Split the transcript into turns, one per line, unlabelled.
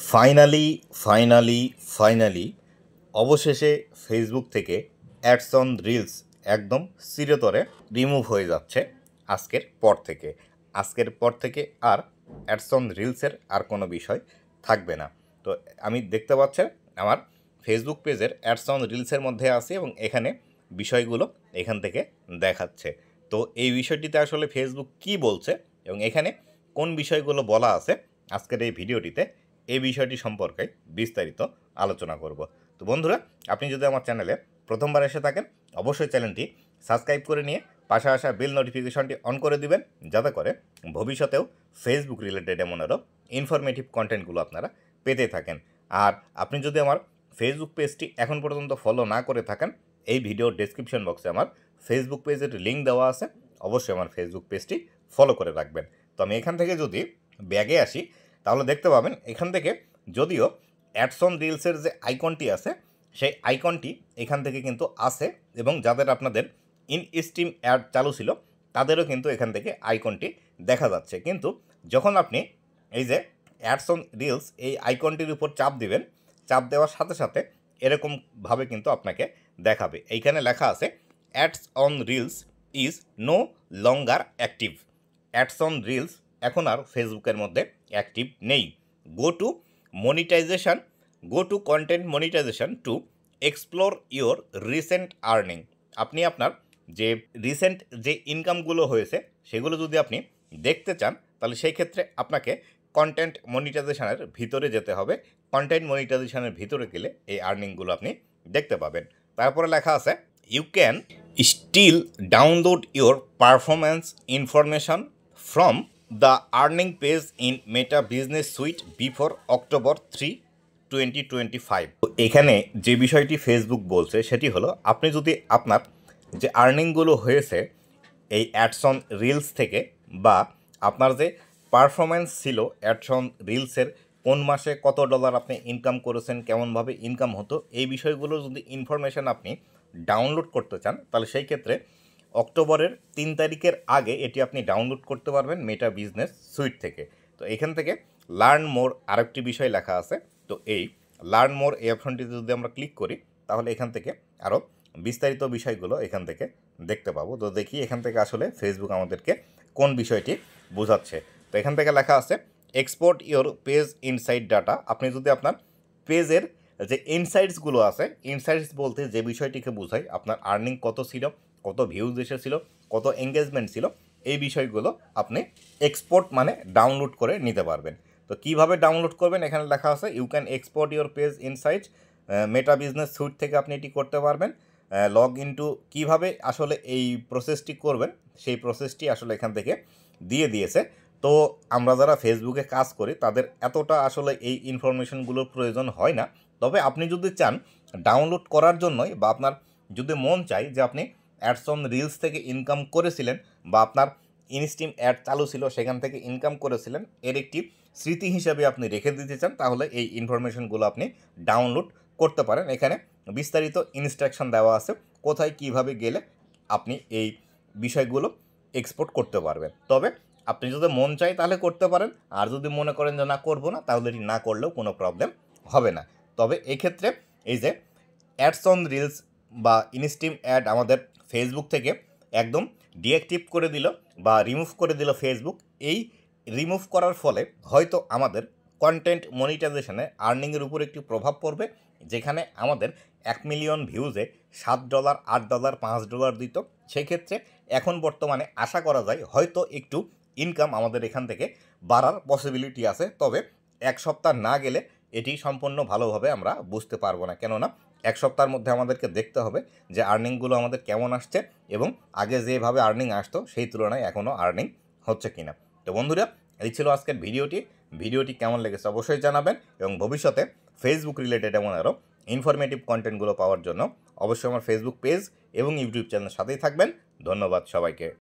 Finally অবশেষে Facebook থেকে ads on reels একদম চিরতরে রিমুভ হয়ে যাচ্ছে আজকের পর থেকে আর অ্যাডস অন রিলসের আর কোনো বিষয় থাকবে না। তো আমি দেখতে পাচ্ছেন আমার ফেসবুক পেজের অ্যাডস অন রিলসের মধ্যে আছে এবং এখানে বিষয়গুলো এখান থেকে দেখাচ্ছে। তো এই বিষয়টিতে আসলে ফেসবুক কি বলছে এবং এখানে কোন বিষয়গুলো বলা আছে আজকের এই ভিডিওটিতে এই বিষয়টি সম্পর্কে বিস্তারিত আলোচনা করব। তো বন্ধুরা, আপনি যদি আমার চ্যানেলে প্রথমবার এসে থাকেন অবশ্যই চ্যানেলটি সাবস্ক্রাইব করে নিয়ে পাশে আসা বেল নোটিফিকেশনটি অন করে দিবেন, যাতে করে ভবিষ্যতেও ফেসবুক রিলেটেড এমন আরও ইনফরমেটিভ কন্টেন্টগুলো আপনারা পেতে থাকেন। আর আপনি যদি আমার ফেসবুক পেজটি এখন পর্যন্ত ফলো না করে থাকেন, এই ভিডিওর ডেসক্রিপশন বক্সে আমার ফেসবুক পেজের লিঙ্ক দেওয়া আছে, অবশ্যই আমার ফেসবুক পেজটি ফলো করে রাখবেন। তো আমি এখান থেকে যদি ব্যাগে আসি তাহলে দেখতে পাবেন এখান থেকে যদিও অ্যাডস অন রিলসের যে আইকনটি আছে সেই আইকনটি এখান থেকে কিন্তু আছে এবং যাদের আপনাদের ইনস্ট্রিম অ্যাড চালু ছিল তাদেরও কিন্তু এখান থেকে আইকনটি দেখা যাচ্ছে। কিন্তু যখন আপনি এই যে অ্যাডস অন রিলস এই আইকনটির উপর চাপ দিবেন, চাপ দেওয়ার সাথে সাথে এরকমভাবে কিন্তু আপনাকে দেখাবে। এইখানে লেখা আছে ads on reels is no longer active. Ads on reels এখন আর ফেসবুকের মধ্যে অ্যাক্টিভ নেই। Go to content monetization to explore your recent earning. আপনি আপনার যে রিসেন্ট যে ইনকামগুলো হয়েছে সেগুলো যদি আপনি দেখতে চান তাহলে সেই ক্ষেত্রে আপনাকে কন্টেন্ট মনিটাইজেশনের ভিতরে যেতে হবে। কন্টেন্ট মনিটাইজেশনের ভিতরে গেলে এই আর্নিংগুলো আপনি দেখতে পাবেন। তারপরে লেখা আছে you can still download your performance information from the earning page in Meta business suite before October 3, 2025। এখানে যে বিষয়টি ফেসবুক বলছে সেটি হলো আপনি যদি আপনার যে আর্নিংগুলো হয়েছে এই অ্যাডস অন রিলস থেকে বা আপনার যে পারফরমেন্স ছিল অ্যাডস অন রিলসের কোন মাসে কত ডলার আপনি ইনকাম করেছেন, কেমনভাবে ইনকাম হতো, এই বিষয়গুলো যদি ইনফরমেশান আপনি ডাউনলোড করতে চান তাহলে সেই ক্ষেত্রে অক্টোবরের 3 তারিখের আগে এটি আপনি ডাউনলোড করতে পারবেন মেটা বিজনেস সুইট থেকে। তো এখান থেকে লার্ন মোর আরেকটি বিষয় লেখা আছে। তো এই লার্ন মোর এই অপশনটিতে যদি আমরা ক্লিক করি তাহলে এখান থেকে আরও বিস্তারিত বিষয়গুলো এখান থেকে দেখতে পাবো। তো দেখি এখান থেকে আসলে ফেসবুক আমাদেরকে কোন বিষয়টি বোঝাচ্ছে। তো এখান থেকে লেখা আছে export your page insight data. আপনি যদি আপনার পেজের যে ইনসাইটসগুলো আছে, ইনসাইটস বলতে যে বিষয়টিকে বোঝায় আপনার আর্নিং কত ছিল, কত ভিউজ এসেছিল, কত এঙ্গেজমেন্ট ছিল, এই বিষয়গুলো আপনি এক্সপোর্ট মানে ডাউনলোড করে নিতে পারবেন। তো কিভাবে ডাউনলোড করবেন এখানে লেখা আছে you can export your page insight Meta business suite থেকে আপনি এটি করতে পারবেন। লগ ইনটু কীভাবে আসলে এই প্রসেসটি করবেন সেই প্রসেসটি আসলে এখান থেকে দিয়ে দিয়েছে। তো আমরা যারা ফেসবুকে কাজ করি তাদের এতটা আসলে এই ইনফরমেশনগুলোর প্রয়োজন হয় না। তবে আপনি যদি চান ডাউনলোড করার জন্যই বা আপনার যদি মন চায় যে আপনি অ্যাডস অন রিলস থেকে ইনকাম করেছিলেন বা আপনার ইনস্ট্রিম অ্যাড চালু ছিল সেখান থেকে ইনকাম করেছিলেন, এর একটি স্মৃতি হিসাবে আপনি রেখে দিতে চান, তাহলে এই ইনফরমেশনগুলো আপনি ডাউনলোড করতে পারেন। এখানে বিস্তারিত ইনস্ট্রাকশন দেওয়া আছে কোথায় কিভাবে গেলে আপনি এই বিষয়গুলো এক্সপোর্ট করতে পারবেন। তবে আপনি যদি মন চায় তাহলে করতে পারেন, আর যদি মনে করেন যে না করবো না তাহলে এটি না করলেও কোনো প্রবলেম হবে না। তবে এক্ষেত্রে এই যে অ্যাডস অন রিলস বা ইনস্ট্রিম অ্যাড আমাদের ফেসবুক থেকে একদম ডিঅ্যাক্টিভ করে দিল বা রিমুভ করে দিল ফেসবুক, এই রিমুভ করার ফলে হয়তো আমাদের কন্টেন্ট মনিটাইজেশনে আর্নিংয়ের উপর একটি প্রভাব পড়বে। যেখানে আমাদের 1 মিলিয়ন ভিউজে $7, $8, $5 দিত, সেক্ষেত্রে এখন বর্তমানে আশা করা যায় হয়তো একটু ইনকাম আমাদের এখান থেকে বাড়ার পসিবিলিটি আছে। তবে 1 সপ্তাহ না গেলে এটি সম্পূর্ণ ভালোভাবে আমরা বুঝতে পারবো না, কেননা 1 সপ্তাহের মধ্যে আমাদেরকে দেখতে হবে যে আর্নিংগুলো আমাদের কেমন আসছে এবং আগে যেভাবে আর্নিং আসতো সেই তুলনায় এখনও আর্নিং হচ্ছে কিনা। তো বন্ধুরা, এই ছিল আজকের ভিডিওটি কেমন লেগেছে অবশ্যই জানাবেন এবং ভবিষ্যতে ফেসবুক রিলেটেড এমন আরও ইনফরমেটিভ কন্টেন্টগুলো পাওয়ার জন্য অবশ্যই আমার ফেসবুক পেজ এবং ইউটিউব চ্যানেলের সাথেই থাকবেন। ধন্যবাদ সবাইকে।